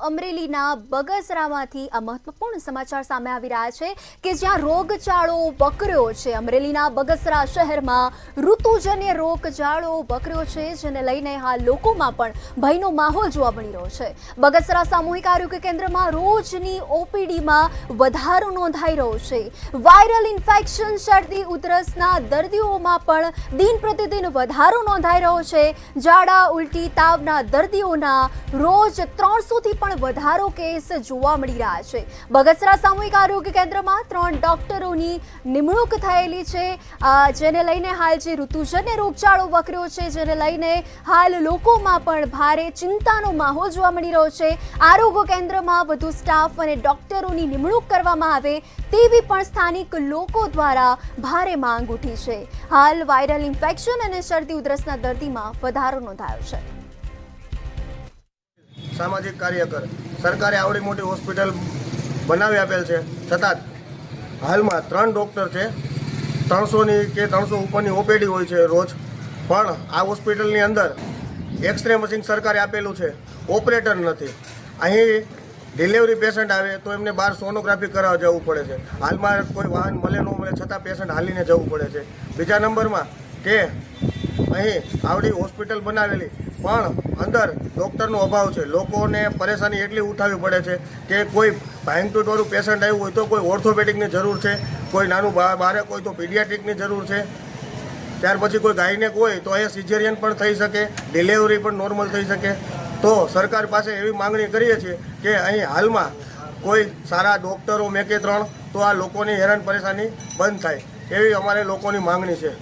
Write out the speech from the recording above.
અમરેલીના બગસરામાંથી આ મહત્વપૂર્ણ સમાચાર સામે આવી રહ્યા છે કે જ્યાં રોગચાળો વકર્યો છે। અમરેલીના બગસરા શહેરમાં ઋતુજન્ય રોગચાળો વકર્યો છે, જેને લઈને હાલ લોકોમાં પણ ભયનો માહોલ જોવા મળી રહ્યો છે। બગસરા સામૂહિક આરોગ્ય કેન્દ્રમાં રોજની ઓપીડીમાં વધારો નોંધાઈ રહ્યો છે। વાયરલ ઇન્ફેક્શન, શરદી, ઉધરસના દર્દીઓમાં પણ દિન પ્રતિદિન વધારો નોંધાઈ રહ્યો છે। ઝાડા, ઉલટી, તાવના દર્દીઓના રોજ 300 થી પણ વધારો કેસ જોવા મળી રહ્યા છે। બગસરા સામૂહિક આરોગ્ય કેન્દ્રમાં 3 ડોક્ટરોની નિમણૂક થયેલી છે, જેને લઈને હાલ જે ઋતુજન્ય રોગચાળો વકર્યો છે, જેને લઈને હાલ લોકોમાં પણ ભારે ચિંતાનો માહોલ જોવા મળી રહ્યો છે। આરોગ્ય કેન્દ્રમાં વધુ સ્ટાફ અને ડોક્ટરોની નિમણૂક કરવામાં આવે તેવી પણ સ્થાનિક લોકો દ્વારા ભારે માંગ ઉઠી છે। હાલ વાયરલ ઇન્ફેક્શન અને શરદી ઉધરસના દર્દીમાં વધારો નોંધાયો છે। सामाजिक कार्यकर सरकारे आवड़ी मोटी होस्पिटल बनावी आपेल छे, छतां हालमां 3 डॉक्टर छे। 300 ની કે 300 ઉપરની ઓપીડી હોય છે રોજ, પણ આ હોસ્પિટલની અંદર એક્સરે મશીન સરકારે આપેલું છે, ઓપરેટર નથી। અહીં ડિલિવરી પેશન્ટ આવે તો એમને બહાર સોનોગ્રાફી કરાવવા જવું પડે છે। હાલમાં કોઈ વાહન મળે ન મળે છતાં પેશન્ટ હાલીને જવું પડે છે। બીજા નંબરમાં કે અહીં આવડી હોસ્પિટલ બનાવેલી પણ અંદર ડૉક્ટરનો અભાવ છે। લોકોને પરેશાની એટલી ઉઠાવવી પડે છે કે કોઈ ભાંગતૂટવાળું પેશન્ટ આવ્યું હોય તો કોઈ ઓર્થોપેડિકની જરૂર છે, કોઈ નાનું બાળક હોય તો પીડિયાટ્રિકની જરૂર છે, ત્યાર પછી કોઈ ગાયનેક હોય તો અહીંયા સિઝેરિયન પણ થઈ શકે, ડિલિવરી પણ નોર્મલ થઈ શકે। તો સરકાર પાસે એવી માંગણી કરીએ છીએ કે અહીં હાલમાં કોઈ સારા ડૉક્ટરો મેકે 3 તો આ લોકોની હેરાન પરેશાની બંધ થાય, એવી અમારે લોકોની માંગણી છે।